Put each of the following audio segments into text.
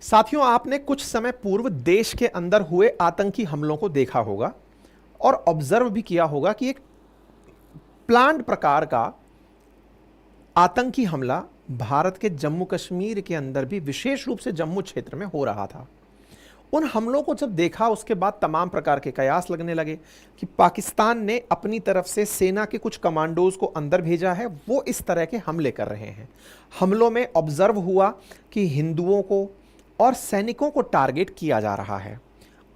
साथियों, आपने कुछ समय पूर्व देश के अंदर हुए आतंकी हमलों को देखा होगा और ऑब्जर्व भी किया होगा कि एक प्लान्ड प्रकार का आतंकी हमला भारत के जम्मू कश्मीर के अंदर भी विशेष रूप से जम्मू क्षेत्र में हो रहा था। उन हमलों को जब देखा उसके बाद तमाम प्रकार के कयास लगने लगे कि पाकिस्तान ने अपनी तरफ से सेना के कुछ कमांडोज को अंदर भेजा है, वो इस तरह के हमले कर रहे हैं। हमलों में ऑब्जर्व हुआ कि हिंदुओं को और सैनिकों को टारगेट किया जा रहा है।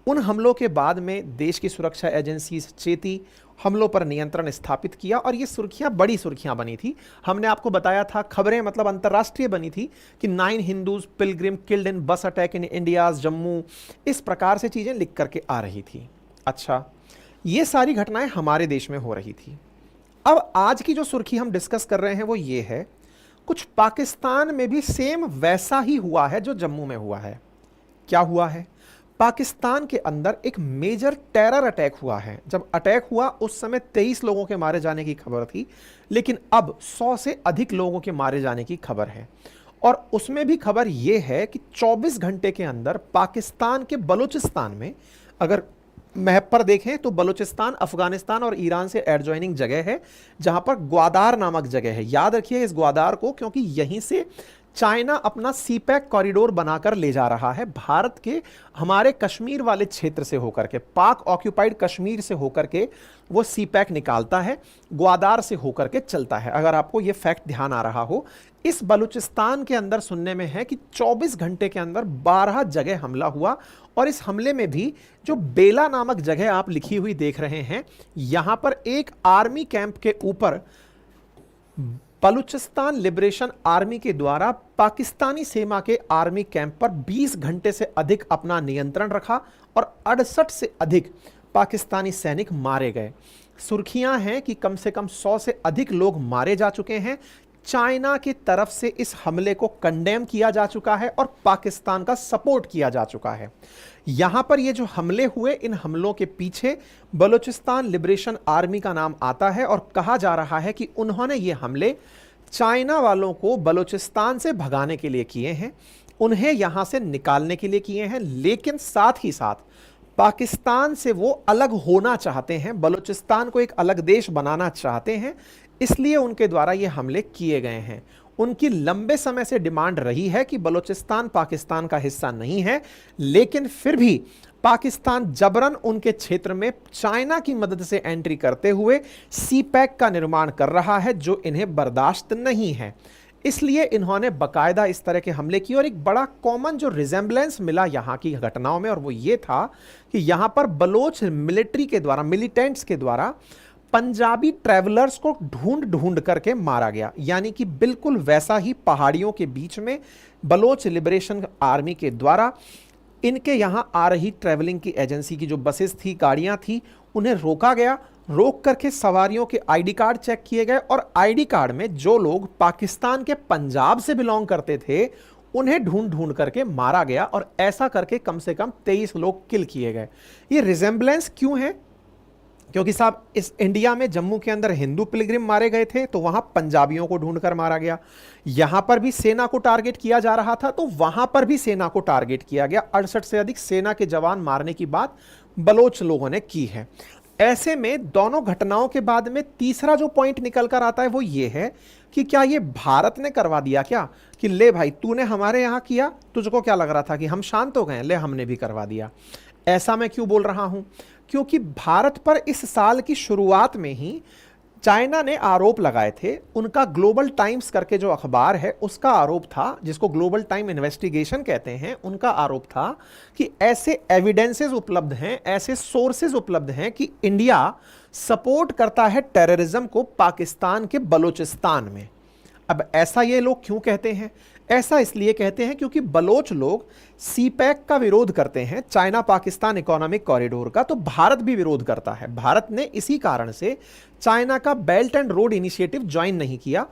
उन हमलों के बाद में देश की सुरक्षा एजेंसी चेती, हमलों पर नियंत्रण स्थापित किया और ये सुर्खियां बड़ी सुर्खियां बनी थी। हमने आपको बताया था, खबरें मतलब अंतर्राष्ट्रीय बनी थी कि 9 हिंदूज पिलग्रिम किल्ड इन बस अटैक इन इंडियाज जम्मू, इस प्रकार से चीजें लिख करके आ रही थी। अच्छा, ये सारी घटनाएं हमारे देश में हो रही थी। अब आज की जो सुर्खी हम डिस्कस कर रहे हैं वो ये है, कुछ पाकिस्तान में भी सेम वैसा ही हुआ है जो जम्मू में हुआ है। क्या हुआ है? पाकिस्तान के अंदर एक मेजर टेरर अटैक हुआ है। जब अटैक हुआ उस समय 23 लोगों के मारे जाने की खबर थी, लेकिन अब 100 से अधिक लोगों के मारे जाने की खबर है। और उसमें भी खबर यह है कि 24 घंटे के अंदर पाकिस्तान के बलूचिस्तान में, अगर मैप पर देखें तो बलूचिस्तान अफगानिस्तान और ईरान से एडजॉइनिंग जगह है, जहां पर ग्वादार नामक जगह है। याद रखिए इस ग्वादार को, क्योंकि यहीं से चाइना अपना सीपैक कॉरिडोर बनाकर ले जा रहा है, भारत के हमारे कश्मीर वाले क्षेत्र से होकर के, पाक ऑक्यूपाइड कश्मीर से होकर के वो सीपैक निकालता है, ग्वादार से होकर के चलता है। अगर आपको ये फैक्ट ध्यान आ रहा हो, इस बलूचिस्तान के अंदर सुनने में है कि 24 घंटे के अंदर 12 जगह हमला हुआ। और इस हमले में भी जो बेला नामक जगह आप लिखी हुई देख रहे हैं, यहां पर एक आर्मी कैंप के ऊपर बलूचिस्तान लिबरेशन आर्मी के द्वारा पाकिस्तानी सेना के आर्मी कैंप पर 20 घंटे से अधिक अपना नियंत्रण रखा और 68 से अधिक पाकिस्तानी सैनिक मारे गए। सुर्खियां हैं कि कम से कम 100 से अधिक लोग मारे जा चुके हैं। चाइना की तरफ से इस हमले को कंडेम किया जा चुका है और पाकिस्तान का सपोर्ट किया जा चुका है। यहां पर ये जो हमले हुए, इन हमलों के पीछे बलूचिस्तान लिबरेशन आर्मी का नाम आता है और कहा जा रहा है कि उन्होंने ये हमले चाइना वालों को बलूचिस्तान से भगाने के लिए किए हैं, उन्हें यहां से निकालने के लिए किए हैं, लेकिन साथ ही साथ पाकिस्तान से वो अलग होना चाहते हैं, बलूचिस्तान को एक अलग देश बनाना चाहते हैं, इसलिए उनके द्वारा ये हमले किए गए हैं। उनकी लंबे समय से डिमांड रही है कि बलूचिस्तान पाकिस्तान का हिस्सा नहीं है, लेकिन फिर भी पाकिस्तान जबरन उनके क्षेत्र में चाइना की मदद से एंट्री करते हुए सीपैक का निर्माण कर रहा है, जो इन्हें बर्दाश्त नहीं है। इसलिए इन्होंने बाकायदा इस तरह के हमले किए। और एक बड़ा कॉमन जो रिजेंबलेंस मिला यहाँ की घटनाओं में, और वो ये था कि यहाँ पर बलोच मिलिट्री के द्वारा, मिलिटेंट्स के द्वारा पंजाबी ट्रैवलर्स को ढूंढ ढूंढ करके मारा गया। यानी कि बिल्कुल वैसा ही पहाड़ियों के बीच में बलोच लिबरेशन आर्मी के द्वारा इनके यहां आ रही ट्रैवलिंग की एजेंसी की जो बसेस थी, गाड़ियां थी, उन्हें रोका गया। रोक करके सवारियों के आईडी कार्ड चेक किए गए और आईडी कार्ड में जो लोग पाकिस्तान के पंजाब से बिलोंग करते थे उन्हें ढूंढ ढूंढ करके मारा गया। और ऐसा करके कम से कम 23 लोग किल किए गए। ये रिजेंबलेंस क्यों है? क्योंकि साहब इस इंडिया में जम्मू के अंदर हिंदू पिलग्रिम मारे गए थे, तो वहां पंजाबियों को ढूंढकर मारा गया। यहां पर भी सेना को टारगेट किया जा रहा था, तो वहां पर भी सेना को टारगेट किया गया। 68 से अधिक सेना के जवान मारने की बात बलोच लोगों ने की है। ऐसे में दोनों घटनाओं के बाद में तीसरा जो पॉइंट निकल कर आता है वो ये है कि क्या ये भारत ने करवा दिया क्या? कि ले भाई, तूने हमारे यहां किया, तुझको क्या लग रहा था कि हम शांत हो गए? ले, हमने भी करवा दिया। ऐसा मैं क्यों बोल रहा हूं? क्योंकि भारत पर इस साल की शुरुआत में ही चाइना ने आरोप लगाए थे। उनका ग्लोबल टाइम्स करके जो अखबार है उसका आरोप था, जिसको ग्लोबल टाइम इन्वेस्टिगेशन कहते हैं, उनका आरोप था कि ऐसे एविडेंसेस उपलब्ध हैं, ऐसे सोर्सेज उपलब्ध हैं कि इंडिया सपोर्ट करता है टेररिज्म को पाकिस्तान के बलूचिस्तान में। अब ऐसा ये लोग क्यों कहते हैं? ऐसा इसलिए कहते हैं क्योंकि बलोच लोग सीपैक का विरोध करते हैं, चाइना पाकिस्तान इकोनॉमिक कॉरिडोर का, तो भारत भी विरोध करता है। भारत ने इसी कारण से चाइना का belt and road initiative join नहीं किया,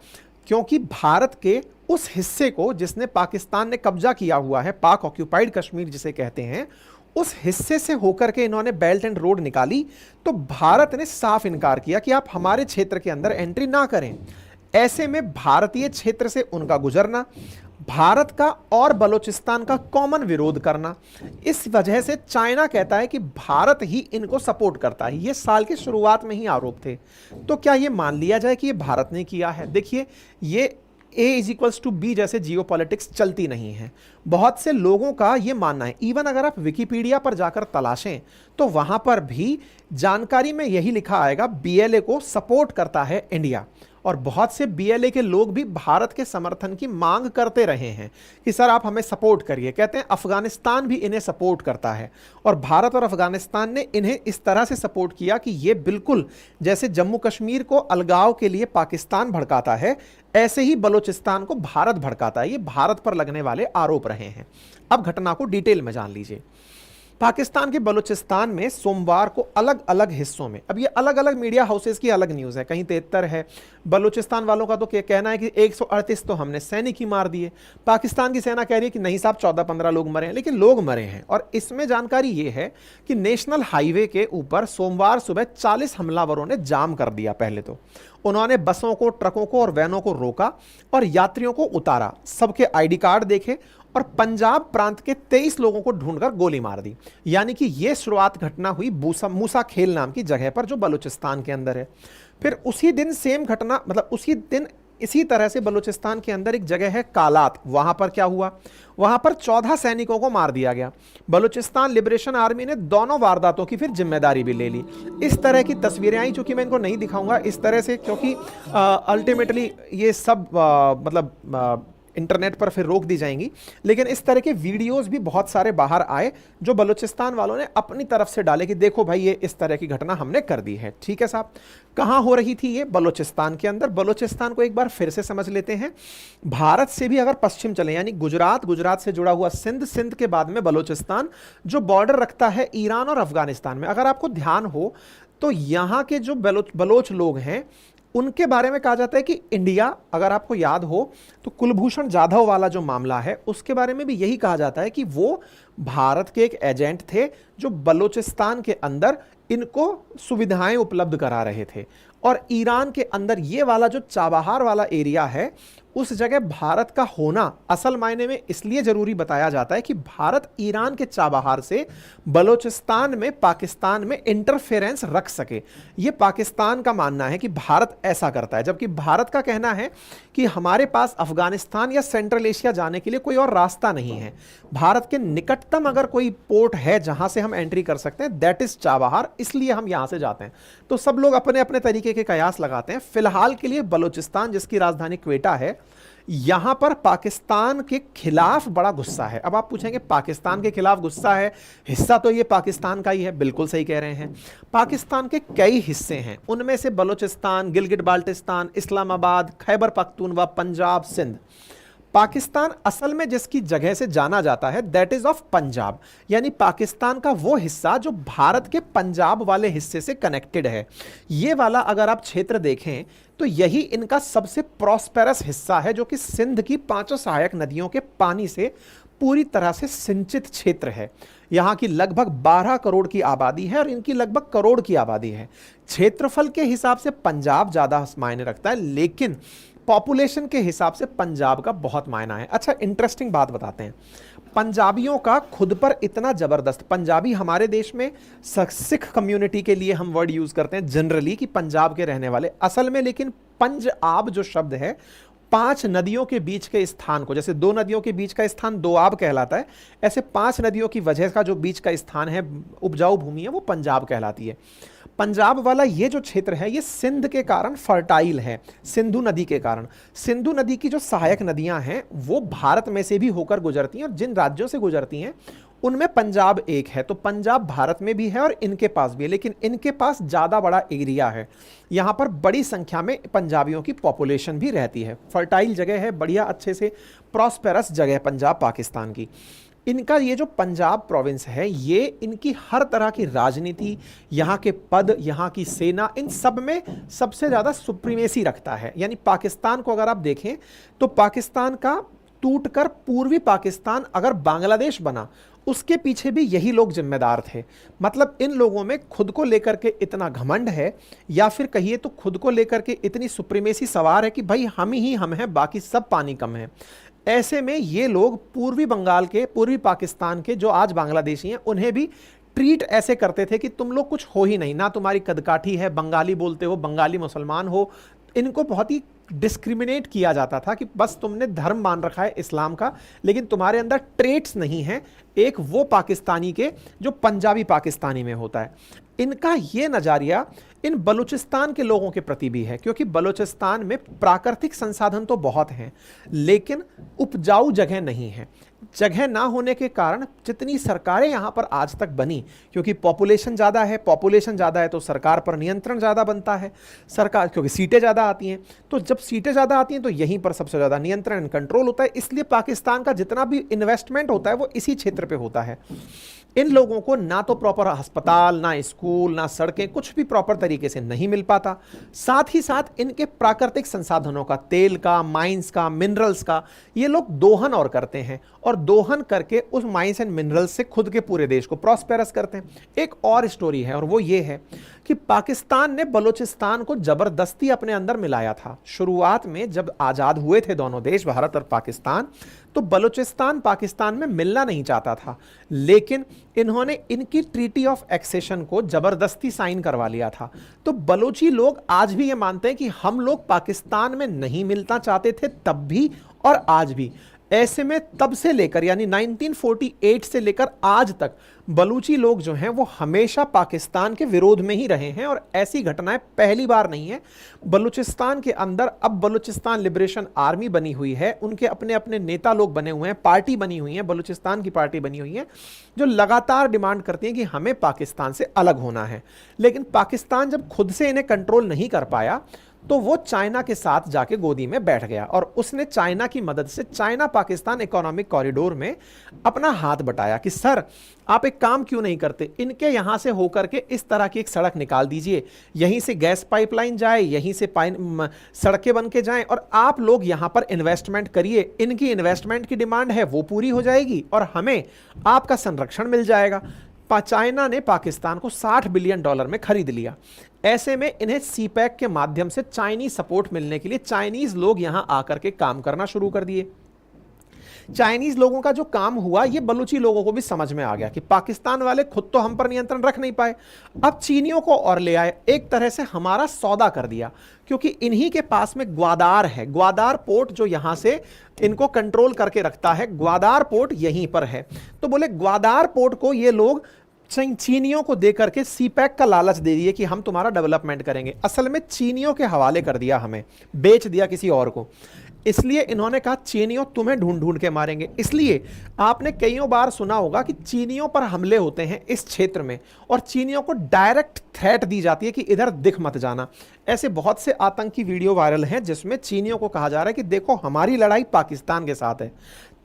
क्योंकि भारत के उस हिस्से को जिसने पाकिस्तान ने कब्जा किया हुआ है, पाक ऑक्यूपाइड कश्मीर जिसे कहते हैं, उस हिस्से से होकर के इन्होंने बेल्ट एंड रोड निकाली। तो भारत ने साफ इनकार किया कि आप हमारे क्षेत्र के अंदर एंट्री ना करें। ऐसे में भारतीय क्षेत्र से उनका गुजरना, भारत का और बलूचिस्तान का कॉमन विरोध करना। इस वजह से चाइना कहता है कि भारत ही इनको सपोर्ट करता है। ये साल की शुरुआत में ही आरोप थे। तो क्या ये मान लिया जाए कि ये भारत ने किया है? देखिए, ये A=B जैसे जियोपॉलिटिक्स चलती नहीं है। बहुत से लोगों का ये मानना है, इवन अगर आप विकिपीडिया पर जाकर तलाशें तो वहां पर भी जानकारी में यही लिखा आएगा, BLA को सपोर्ट करता है इंडिया। और बहुत से BLA के लोग भी भारत के समर्थन की मांग करते रहे हैं कि सर आप हमें सपोर्ट करिए। कहते हैं अफगानिस्तान भी इन्हें सपोर्ट करता है, और भारत और अफगानिस्तान ने इन्हें इस तरह से सपोर्ट किया कि ये बिल्कुल जैसे जम्मू कश्मीर को अलगाव के लिए पाकिस्तान भड़काता है, ऐसे ही बलूचिस्तान को भारत भड़काता है। ये भारत पर लगने वाले आरोप रहे हैं। अब घटना को डिटेल में जान लीजिए। पाकिस्तान के बलूचिस्तान में सोमवार को अलग अलग हिस्सों में, अब ये अलग अलग मीडिया हाउसेस की अलग न्यूज़ है, कहीं 73 है। बलूचिस्तान वालों का तो क्या कहना है कि 138 तो हमने सैनिक ही मार दिए। पाकिस्तान की सेना कह रही है कि नहीं साहब 14-15 लोग मरे हैं, लेकिन लोग मरे हैं। और इसमें जानकारी ये है कि नेशनल हाईवे के ऊपर सोमवार सुबह 40 हमलावरों ने जाम कर दिया। पहले तो उन्होंने बसों को, ट्रकों को और वैनों को रोका और यात्रियों को उतारा, सबके ID कार्ड देखे और पंजाब प्रांत के 23 लोगों को ढूंढकर गोली मार दी। यानी कि यह शुरुआत घटना हुई मूसा खेल नाम की जगह पर, जो बलूचिस्तान के अंदर है। फिर उसी दिन सेम घटना, मतलब उसी दिन इसी तरह से बलूचिस्तान के अंदर एक जगह है कालात। वहां पर क्या हुआ? वहां पर 14 सैनिकों को मार दिया गया। बलूचिस्तान लिबरेशन आर्मी ने दोनों वारदातों की फिर जिम्मेदारी भी ले ली। इस तरह की तस्वीरें आई, चूंकि मैं इनको नहीं दिखाऊंगा इस तरह से, क्योंकि अल्टीमेटली ये सब मतलब इंटरनेट पर फिर रोक दी जाएंगी। लेकिन इस तरह के वीडियोस भी बहुत सारे बाहर आए जो बलूचिस्तान वालों ने अपनी तरफ से डाले कि देखो भाई ये इस तरह की घटना हमने कर दी है। ठीक है साहब, कहां हो रही थी ये? बलूचिस्तान के अंदर। बलूचिस्तान को एक बार फिर से समझ लेते हैं। भारत से भी अगर पश्चिम चले, यानी गुजरात, गुजरात से जुड़ा हुआ सिंध, सिंध के बाद में बलूचिस्तान, जो बॉर्डर रखता है ईरान और अफगानिस्तान में। अगर आपको ध्यान हो तो यहां के जो बलोच लोग हैं उनके बारे में कहा जाता है कि इंडिया, अगर आपको याद हो तो कुलभूषण जाधव वाला जो मामला है उसके बारे में भी यही कहा जाता है कि वो भारत के एक एजेंट थे जो बलूचिस्तान के अंदर इनको सुविधाएं उपलब्ध करा रहे थे। और ईरान के अंदर ये वाला जो चाबहार वाला एरिया है, उस जगह भारत का होना असल मायने में इसलिए जरूरी बताया जाता है कि भारत ईरान के चाबहार से बलूचिस्तान में, पाकिस्तान में इंटरफेरेंस रख सके। यह पाकिस्तान का मानना है कि भारत ऐसा करता है, जबकि भारत का कहना है कि हमारे पास अफगानिस्तान या सेंट्रल एशिया जाने के लिए कोई और रास्ता नहीं है। भारत के निकटतम अगर कोई पोर्ट है जहां से हम एंट्री कर सकते हैं, दैट इज चाबहार, इसलिए हम यहां से जाते हैं। तो सब लोग अपने अपने तरीके के कयास लगाते हैं। फिलहाल के लिए बलूचिस्तान, जिसकी राजधानी क्वेटा है, यहां पर पाकिस्तान के खिलाफ बड़ा गुस्सा है। अब आप पूछेंगे पाकिस्तान के खिलाफ गुस्सा है, हिस्सा तो ये पाकिस्तान का ही है। बिल्कुल सही कह रहे हैं। पाकिस्तान के कई हिस्से हैं, उनमें से बलूचिस्तान, गिलगिट बाल्टिस्तान, इस्लामाबाद, खैबर पख्तूनख्वा, पंजाब, सिंध। पाकिस्तान असल में जिसकी जगह से जाना जाता है दैट इज ऑफ पंजाब, यानी पाकिस्तान का वो हिस्सा जो भारत के पंजाब वाले हिस्से से कनेक्टेड है। ये वाला अगर आप क्षेत्र देखें तो यही इनका सबसे प्रॉस्पेरस हिस्सा है, जो कि सिंध की 5 सहायक नदियों के पानी से पूरी तरह से सिंचित क्षेत्र है। यहाँ की लगभग 12 करोड़ की आबादी है और इनकी लगभग करोड़ की आबादी है। क्षेत्रफल के हिसाब से पंजाब ज़्यादा मायने रखता है, लेकिन पॉपुलेशन के हिसाब से पंजाब का बहुत मायना है। अच्छा, इंटरेस्टिंग बात बताते हैं। पंजाबियों का खुद पर इतना जबरदस्त, पंजाबी हमारे देश में सिख कम्युनिटी के लिए हम वर्ड यूज करते हैं जनरली कि पंजाब के रहने वाले, असल में लेकिन पंजाब जो शब्द है 5 नदियों के बीच के स्थान को, जैसे 2 नदियों के बीच का स्थान दोआब कहलाता है, ऐसे 5 नदियों की वजह का जो बीच का स्थान है, उपजाऊ भूमि है, वो पंजाब कहलाती है। पंजाब वाला ये जो क्षेत्र है ये सिंध के कारण फर्टाइल है, सिंधु नदी के कारण। सिंधु नदी की जो सहायक नदियां हैं वो भारत में से भी होकर गुजरती हैं, और जिन राज्यों से गुजरती हैं उनमें पंजाब एक है। तो पंजाब भारत में भी है और इनके पास भी है, लेकिन इनके पास ज़्यादा बड़ा एरिया है। यहाँ पर बड़ी संख्या में पंजाबियों की पॉपुलेशन भी रहती है। फर्टाइल जगह है, बढ़िया अच्छे से प्रॉस्पेरस जगह है पंजाब पाकिस्तान की। इनका ये जो पंजाब प्रोविंस है, ये इनकी हर तरह की राजनीति, यहाँ के पद, यहाँ की सेना, इन सब में सबसे ज़्यादा सुप्रीमेसी रखता है। यानी पाकिस्तान को अगर आप देखें तो पाकिस्तान का टूटकर पूर्वी पाकिस्तान अगर बांग्लादेश बना, उसके पीछे भी यही लोग जिम्मेदार थे। मतलब इन लोगों में खुद को लेकर के इतना घमंड है, या फिर कहिए तो खुद को लेकर के इतनी सुप्रीमेसी सवार है कि भाई हम ही हम हैं, बाकी सब पानी कम है। ऐसे में ये लोग पूर्वी बंगाल के, पूर्वी पाकिस्तान के जो आज बांग्लादेशी हैं, उन्हें भी ट्रीट ऐसे करते थे कि तुम लोग कुछ हो ही नहीं, ना तुम्हारी कदकाठी है, बंगाली बोलते हो, बंगाली मुसलमान हो। इनको बहुत ही डिस्क्रिमिनेट किया जाता था कि बस तुमने धर्म मान रखा है इस्लाम का, लेकिन तुम्हारे अंदर ट्रेट्स नहीं हैं एक वो पाकिस्तानी के जो पंजाबी पाकिस्तानी में होता है। इनका ये नज़रिया इन बलूचिस्तान के लोगों के प्रति भी है, क्योंकि बलूचिस्तान में प्राकृतिक संसाधन तो बहुत हैं, लेकिन उपजाऊ जगह नहीं है। जगह ना होने के कारण जितनी सरकारें यहाँ पर आज तक बनी, क्योंकि पॉपुलेशन ज़्यादा है, पॉपुलेशन ज़्यादा है तो सरकार पर नियंत्रण ज़्यादा बनता है, सरकार क्योंकि सीटें ज़्यादा आती हैं, तो जब सीटें ज़्यादा आती हैं तो यहीं पर सबसे ज़्यादा नियंत्रण कंट्रोल होता है। इसलिए पाकिस्तान का जितना भी इन्वेस्टमेंट होता है वो इसी क्षेत्र पे होता है। इन लोगों को ना तो प्रॉपर अस्पताल, ना स्कूल, ना सड़कें, कुछ भी प्रॉपर तरीके से नहीं मिल पाता। साथ ही साथ इनके प्राकृतिक संसाधनों का, तेल का, माइंस का, मिनरल्स का, ये लोग दोहन और करते हैं, और दोहन करके उस माइंस एंड मिनरल्स से खुद के पूरे देश को प्रॉस्पेरस करते हैं। एक और स्टोरी है, और वो ये है कि पाकिस्तान ने बलूचिस्तान को जबरदस्ती अपने अंदर मिलाया था। शुरुआत में जब आज़ाद हुए थे दोनों देश, भारत और पाकिस्तान, तो बलूचिस्तान पाकिस्तान में मिलना नहीं चाहता था, लेकिन इन्होंने इनकी ट्रीटी ऑफ एक्सेशन को जबरदस्ती साइन करवा लिया था। तो बलूची लोग आज भी ये मानते हैं कि हम लोग पाकिस्तान में नहीं मिलना चाहते थे तब भी और आज भी। ऐसे में तब से लेकर यानी 1948 से लेकर आज तक बलूची लोग जो हैं वो हमेशा पाकिस्तान के विरोध में ही रहे हैं, और ऐसी घटनाएं पहली बार नहीं है। बलूचिस्तान के अंदर अब बलूचिस्तान लिबरेशन आर्मी बनी हुई है, उनके अपने अपने नेता लोग बने हुए हैं, पार्टी बनी हुई है, बलूचिस्तान की पार्टी बनी हुई है, जो लगातार डिमांड करती है कि हमें पाकिस्तान से अलग होना है। लेकिन पाकिस्तान जब खुद से इन्हें कंट्रोल नहीं कर पाया तो वो चाइना के साथ जाके गोदी में बैठ गया, और उसने चाइना की मदद से चाइना पाकिस्तान इकोनॉमिक कॉरिडोर में अपना हाथ बटाया कि सर आप एक काम क्यों नहीं करते, इनके यहां से होकर के इस तरह की एक सड़क निकाल दीजिए, यहीं से गैस पाइपलाइन जाए, यहीं से सड़कें बन के जाएं, और आप लोग यहां पर इन्वेस्टमेंट करिए, इनकी इन्वेस्टमेंट की डिमांड है वो पूरी हो जाएगी और हमें आपका संरक्षण मिल जाएगा। चाइना ने पाकिस्तान को $60 बिलियन में खरीद लिया। ऐसे में इन्हें सीपैक के माध्यम से चाइनीज सपोर्ट मिलने के लिए चाइनीज लोग यहां आकर के काम करना शुरू कर दिए। चाइनीज लोगों का जो काम हुआ ये बलूची लोगों को भी समझ में आ गया कि पाकिस्तान वाले खुद तो हम पर नियंत्रण रख नहीं पाए, अब चीनियों को और ले आए, एक तरह से हमारा सौदा कर दिया, क्योंकि इन्हीं के पास में ग्वादार है, ग्वादार पोर्ट जो यहां से इनको कंट्रोल करके रखता है, ग्वादार पोर्ट यहीं पर है। तो बोले ग्वादार पोर्ट को ये लोग चीनियों को देकर के सीपैक का लालच दे दिए कि हम तुम्हारा डेवलपमेंट करेंगे। असल में चीनियों के हवाले कर दिया, हमें बेच दिया किसी और को। इसलिए इन्होंने कहा चीनियों तुम्हें ढूंढ ढूंढ के मारेंगे। इसलिए आपने कईयों बार सुना होगा कि चीनियों पर हमले होते हैं इस क्षेत्र में, और चीनियों को डायरेक्ट थ्रेट दी जाती है कि इधर दिख मत जाना। ऐसे बहुत से आतंकी वीडियो वायरल हैं जिसमें चीनियों को कहा जा रहा है कि देखो हमारी लड़ाई पाकिस्तान के साथ है,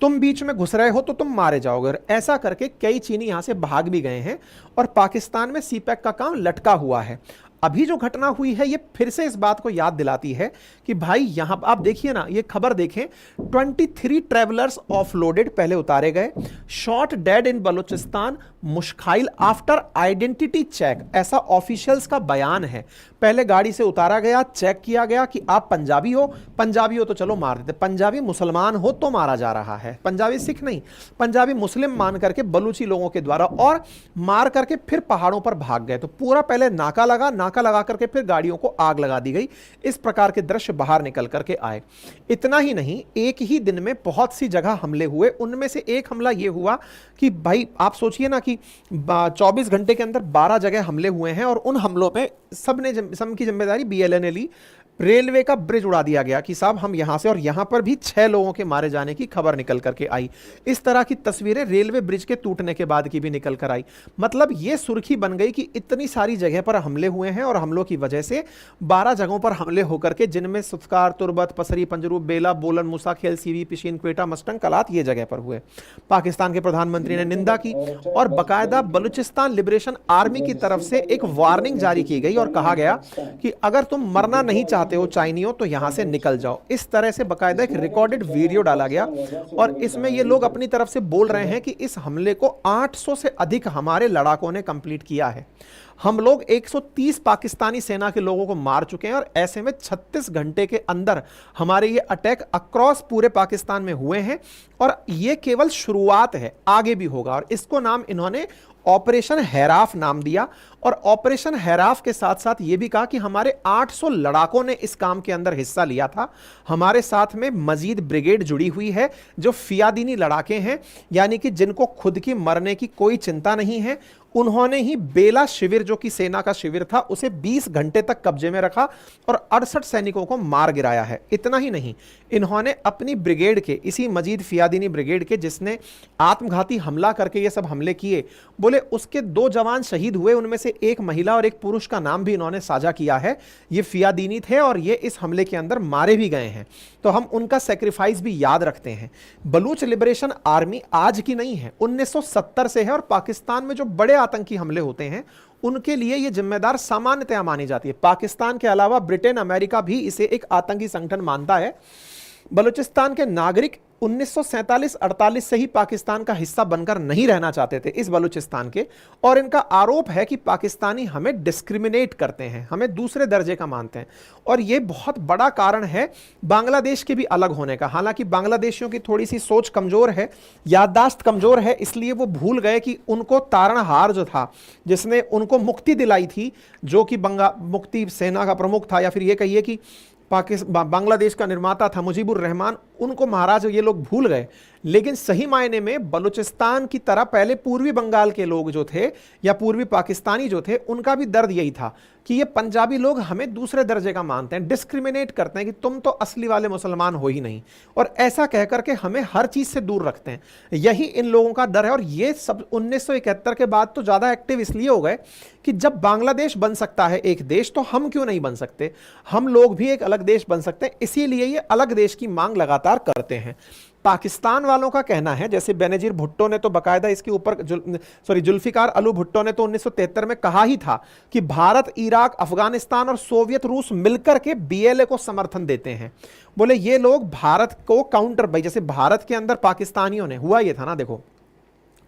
तुम बीच में घुस रहे हो तो तुम मारे जाओगे। ऐसा करके कई चीनी यहां से भाग भी गए हैं, और पाकिस्तान में सीपैक का काम लटका हुआ है। अभी जो घटना हुई है ये फिर से इस बात को याद दिलाती है कि भाई यहां आप देखिए ना, ये खबर देखें, 23 ट्रेवलर्स ऑफलोडेड, पहले उतारे गए, शॉट डेड इन बलूचिस्तान मुश्खाइल आफ्टर आइडेंटिटी चेक, ऐसा ऑफिशियल्स का बयान है। पहले गाड़ी से उतारा गया, चेक किया गया कि आप पंजाबी हो तो चलो मार देते, पंजाबी मुसलमान हो तो मारा जा रहा है, पंजाबी सिख नहीं, पंजाबी मुस्लिम मान करके बलूची लोगों के द्वारा, और मार करके फिर पहाड़ों पर भाग गए। तो पूरा पहले नाका लगा करके फिर गाड़ियों को आग लगा दी गई। इस प्रकार के दृश्य बाहर निकल करके आए। इतना ही नहीं, एक ही दिन में बहुत सी जगह हमले हुए। उनमें से एक हमला यह हुआ कि भाई आप सोचिए ना कि 24 घंटे के अंदर 12 जगह हमले हुए हैं, और उन हमलों में सबकी जिम्मेदारी BLA ने ली। रेलवे का ब्रिज उड़ा दिया गया कि साहब हम यहां से, और यहां पर भी 6 लोगों के मारे जाने की खबर निकल करके आई। इस तरह की तस्वीरें रेलवे ब्रिज के टूटने के बाद की भी निकल कर आई। मतलब ये सुर्खी बन गई कि इतनी सारी जगह पर हमले हुए हैं, और हमलों की वजह से 12 जगहों पर हमले होकर के, जिनमें सुत्कार, तुर्बत, पसरी, पंजरू, बेला, बोलन, मूसा खेल, सीवी, पिशीन, क्वेटा, मस्टंग, कलात ये जगह पर हुए। पाकिस्तान के प्रधानमंत्री ने निंदा की, और बाकायदा बलूचिस्तान लिबरेशन आर्मी की तरफ से एक वार्निंग जारी की गई, और कहा गया कि अगर तुम मरना नहीं चाहते हो चाइनियों तो यहां से निकल जाओ। इस तरह से बाकायदा एक रिकॉर्डेड वीडियो डाला गया, और इसमें ये लोग अपनी तरफ से बोल रहे हैं कि इस हमले को 800 से अधिक हमारे लड़ाकों ने कंप्लीट किया है। हम लोग 130 पाकिस्तानी सेना के लोगों को मार चुके हैं और ऐसे में 36 घंटे के अंदर हमारे ये अटैक अक्रॉस पूरे पाकिस्तान में हुए हैं और ये केवल शुरुआत है, आगे भी होगा। और इसको नाम इन्होंने ऑपरेशन हैराफ नाम दिया और ऑपरेशन हैराफ के साथ साथ यह भी कहा कि हमारे 800 लड़ाकों ने इस काम के अंदर हिस्सा लिया था। हमारे साथ में मजीद ब्रिगेड जुड़ी हुई है जो फियादीनी लड़ाके हैं, यानी कि जिनको खुद की मरने की कोई चिंता नहीं है। उन्होंने ही बेला शिविर जो कि सेना का शिविर था उसे 20 घंटे तक कब्जे में रखा और 68 सैनिकों को मार गिराया है। इतना ही नहीं, इन्होंने अपनी ब्रिगेड के, इसी मजीद फियादीनी ब्रिगेड के जिसने आत्मघाती हमला करके ये सब हमले किए, बोले उसके 2 जवान शहीद हुए, उनमें से एक महिला और एक पुरुष का नाम भी इन्होंने साझा किया है। ये फियादीनी थे और ये इस हमले के अंदर मारे भी गए हैं, तो हम उनका सेक्रीफाइस भी याद रखते हैं। बलूच लिबरेशन आर्मी आज की नहीं है, 1970 से है और पाकिस्तान में जो बड़े आतंकी हमले होते हैं उनके लिए यह जिम्मेदार सामान्यतया मानी जाती है। पाकिस्तान के अलावा ब्रिटेन, अमेरिका भी इसे एक आतंकी संगठन मानता है। बलूचिस्तान के नागरिक 1947-48 से ही पाकिस्तान का हिस्सा बनकर नहीं रहना चाहते थे इस बलूचिस्तान के, और इनका आरोप है कि पाकिस्तानी हमें डिस्क्रिमिनेट करते हैं, हमें दूसरे दर्जे का मानते हैं। और यह बहुत बड़ा कारण है बांग्लादेश के भी अलग होने का। हालांकि बांग्लादेशियों की थोड़ी सी सोच कमजोर है, याददाश्त कमजोर है, इसलिए वो भूल गए कि उनको तारणहार जो था, जिसने उनको मुक्ति दिलाई थी, जो कि मुक्ति सेना का प्रमुख था, या फिर ये कहिए कि बांग्लादेश का निर्माता था मुजीबुर रहमान, उनको महाराज ये लोग भूल गए। लेकिन सही मायने में बलूचिस्तान की तरह पहले पूर्वी बंगाल के लोग जो थे या पूर्वी पाकिस्तानी जो थे, उनका भी दर्द यही था कि ये पंजाबी लोग हमें दूसरे दर्जे का मानते हैं, डिस्क्रिमिनेट करते हैं कि तुम तो असली वाले मुसलमान हो ही नहीं, और ऐसा कह करके हमें हर चीज से दूर रखते हैं। यही इन लोगों का डर है। और ये सब 1971 के बाद तो ज्यादा एक्टिव इसलिए हो गए कि जब बांग्लादेश बन सकता है एक देश, तो हम क्यों नहीं बन सकते, हम लोग भी एक अलग देश बन सकते हैं। इसीलिए ये अलग देश की मांग लगातार करते हैं। पाकिस्तान वालों का कहना है, जैसे बेनजीर भुट्टो ने तो बाकायदा इसके ऊपर जुल्फिकार अली भुट्टो ने तो 1973 में कहा ही था कि भारत, इराक, अफगानिस्तान और सोवियत रूस मिलकर के बीएलए को समर्थन देते हैं। बोले ये लोग भारत को काउंटर, भाई जैसे भारत के अंदर पाकिस्तानियों ने, हुआ ये था ना, देखो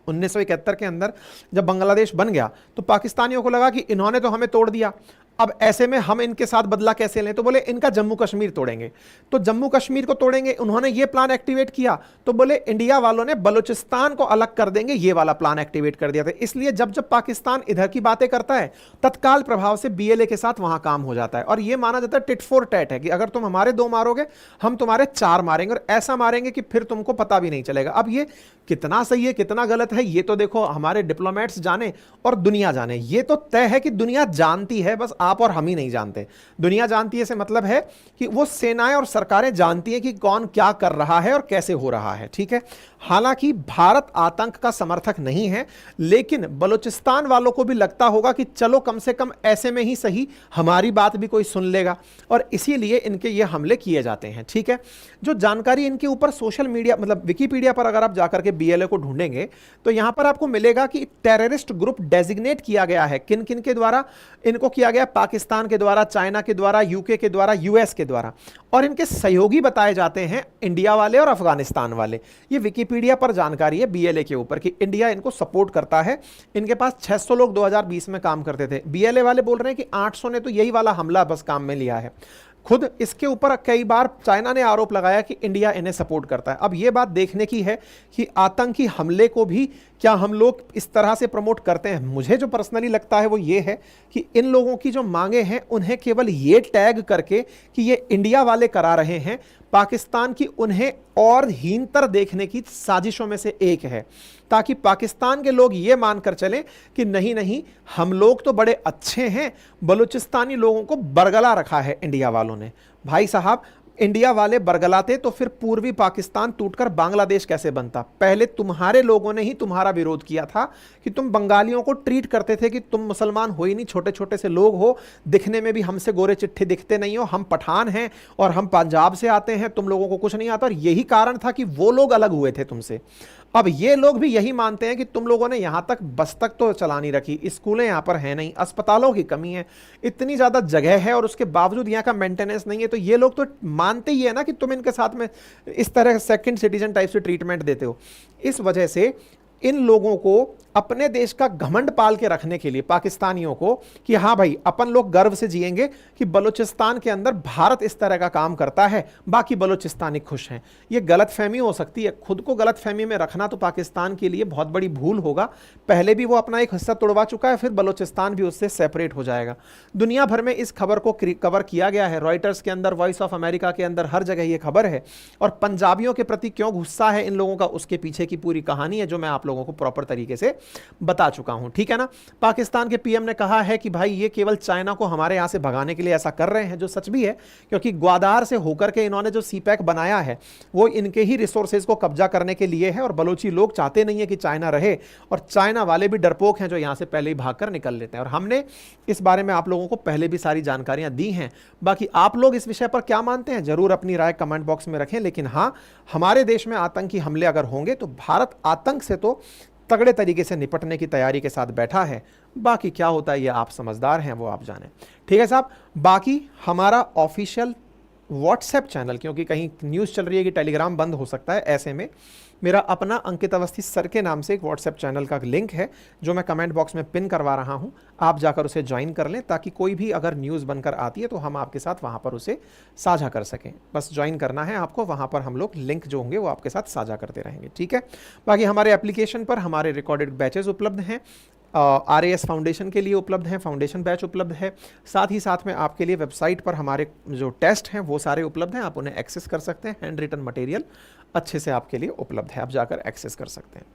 1971 के अंदर जब बांग्लादेश बन गया तो पाकिस्तानियों को लगा कि इन्होंने तो हमें तोड़ दिया, अब ऐसे में हम इनके साथ बदला कैसे लें, तो बोले इनका जम्मू कश्मीर तोड़ेंगे। तो जम्मू कश्मीर को तोड़ेंगे, उन्होंने ये प्लान एक्टिवेट किया, तो बोले इंडिया वालों ने बलूचिस्तान को अलग कर देंगे, ये वाला प्लान एक्टिवेट कर दिया था। इसलिए जब जब पाकिस्तान इधर की बातें करता है, तत्काल प्रभाव से बीएलए के साथ वहां काम हो जाता है। और ये माना जाता है टिट फॉर टैट है कि अगर तुम हमारे 2 मारोगे, हम तुम्हारे 4 मारेंगे, और ऐसा मारेंगे कि फिर तुमको पता भी नहीं चलेगा। अब ये कितना सही है कितना गलत है, ये तो देखो हमारे डिप्लोमेट्स जाने और दुनिया जाने। ये तो तय है कि दुनिया जानती है, बस आप और हम ही नहीं जानते। दुनिया जानती है से मतलब है कि वो सेनाएं और सरकारें जानती हैं कि कौन क्या कर रहा है और कैसे हो रहा है, ठीक है। हालांकि भारत आतंक का समर्थक नहीं है, लेकिन बलूचिस्तान वालों को भी लगता होगा कि चलो कम से कम ऐसे में ही सही हमारी बात भी कोई सुन लेगा, और इसीलिए इनके ये हमले किए जाते हैं, ठीक है। जो जानकारी इनके ऊपर सोशल मीडिया, मतलब विकिपीडिया पर अगर आप जाकर के बीएलए को ढूंढेंगे तो यहां पर आपको मिलेगा कि टेररिस्ट ग्रुप डेजिग्नेट किया गया है। किन किन के द्वारा इनको किया गया? पाकिस्तान के द्वारा, चाइना के द्वारा, यूके के द्वारा, यूएस के द्वारा, और इनके सहयोगी बताए जाते हैं इंडिया वाले और अफगानिस्तान वाले। ये विकिपीडिया पर जानकारी है बीएलए के ऊपर कि इंडिया इनको सपोर्ट करता है। इनके पास 600 लोग 2020 में काम करते थे। बीएलए वाले बोल रहे हैं कि 800 ने तो यही वाला हमला बस काम में लिया है। खुद इसके ऊपर कई बार चाइना ने आरोप लगाया कि इंडिया इन्हें सपोर्ट करता है। अब यह बात देखने की है कि आतंकी हमले को भी क्या हम लोग इस तरह से प्रमोट करते हैं। मुझे जो पर्सनली लगता है वो ये है कि इन लोगों की जो मांगे हैं उन्हें केवल ये टैग करके कि ये इंडिया वाले करा रहे हैं, पाकिस्तान की उन्हें और हीनतर देखने की साजिशों में से एक है, ताकि पाकिस्तान के लोग ये मानकर चलें कि नहीं नहीं हम लोग तो बड़े अच्छे हैं, बलूचिस्तानी लोगों को बरगला रखा है इंडिया वालों ने। भाई साहब, इंडिया वाले बरगलाते तो फिर पूर्वी पाकिस्तान टूटकर बांग्लादेश कैसे बनता? पहले तुम्हारे लोगों ने ही तुम्हारा विरोध किया था कि तुम बंगालियों को ट्रीट करते थे कि तुम मुसलमान हो ही नहीं, छोटे छोटे से लोग हो, दिखने में भी हमसे गोरे चिट्ठे दिखते नहीं हो, हम पठान हैं और हम पंजाब से आते हैं, तुम लोगों को कुछ नहीं आता। और यही कारण था कि वो लोग अलग हुए थे तुमसे। अब ये लोग भी यही मानते हैं कि तुम लोगों ने यहां तक बस तक तो चला नहीं रखी, स्कूलें यहां पर है नहीं, अस्पतालों की कमी है, इतनी ज्यादा जगह है और उसके बावजूद यहां का मेंटेनेंस नहीं है। तो ये लोग तो मानते ही है ना कि तुम इनके साथ में इस तरह सेकंड सिटीजन टाइप से ट्रीटमेंट देते हो। इस वजह से इन लोगों को अपने देश का घमंड पाल के रखने के लिए पाकिस्तानियों को कि हाँ भाई अपन लोग गर्व से जिएंगे कि बलूचिस्तान के अंदर भारत इस तरह का काम करता है, बाकी बलूचिस्तानी खुश हैं। ये गलतफहमी हो सकती है। खुद को गलतफहमी में रखना तो पाकिस्तान के लिए बहुत बड़ी भूल होगा। पहले भी वो अपना एक हिस्सा तोड़वा चुका है, फिर बलूचिस्तान भी उससे सेपरेट हो जाएगा। दुनिया भर में इस खबर को कवर किया गया है, रॉयटर्स के अंदर, वॉइस ऑफ अमेरिका के अंदर, हर जगह ये खबर है। और पंजाबियों के प्रति क्यों गुस्सा है इन लोगों का, उसके पीछे की पूरी कहानी है जो मैं आप लोगों को प्रॉपर तरीके से बता चुका हूं, ठीक है ना। पाकिस्तान के पीएम ने कहा है कि भाई ये केवल चाइना को हमारे यहां से भगाने के लिए ऐसा कर रहे हैं, जो सच भी है, क्योंकि ग्वादार से होकर के इन्होंने जो सीपैक बनाया है वो इनके ही रिसोर्सेज को कब्जा करने के लिए है। और बलोची लोग चाहते नहीं है कि चाइना रहे, और चाइना वाले भी डरपोक हैं जो यहां से पहले ही भागकर निकल लेते हैं। और हमने इस बारे में आप लोगों को पहले भी सारी जानकारियां दी हैं। बाकी आप लोग इस विषय पर क्या मानते हैं जरूर अपनी राय कमेंट बॉक्स में रखें। लेकिन हां, हमारे देश में आतंकी हमले अगर होंगे तो भारत आतंक से तो तगड़े तरीके से निपटने की तैयारी के साथ बैठा है। बाकी क्या होता है ये आप समझदार हैं, वो आप जानें, ठीक है साहब। बाकी हमारा ऑफिशियल व्हाट्सएप चैनल, क्योंकि कहीं न्यूज़ चल रही है कि टेलीग्राम बंद हो सकता है, ऐसे में मेरा अपना अंकित अवस्थी सर के नाम से एक व्हाट्सएप चैनल का लिंक है जो मैं कमेंट बॉक्स में पिन करवा रहा हूं। आप जाकर उसे ज्वाइन कर लें ताकि कोई भी अगर न्यूज़ बनकर आती है तो हम आपके साथ वहां पर उसे साझा कर सकें। बस ज्वाइन करना है आपको, वहां पर हम लोग लिंक जो होंगे वो आपके साथ साझा करते रहेंगे, ठीक है। बाकी हमारे एप्लीकेशन पर हमारे रिकॉर्डेड बैचेज उपलब्ध हैं, RAS फाउंडेशन के लिए उपलब्ध हैं, फाउंडेशन बैच उपलब्ध है। साथ ही साथ में आपके लिए वेबसाइट पर हमारे जो टेस्ट हैं वो सारे उपलब्ध हैं, आप उन्हें एक्सेस कर सकते हैं। हैंड रिटन मटेरियल अच्छे से आपके लिए उपलब्ध है, आप जाकर एक्सेस कर सकते हैं।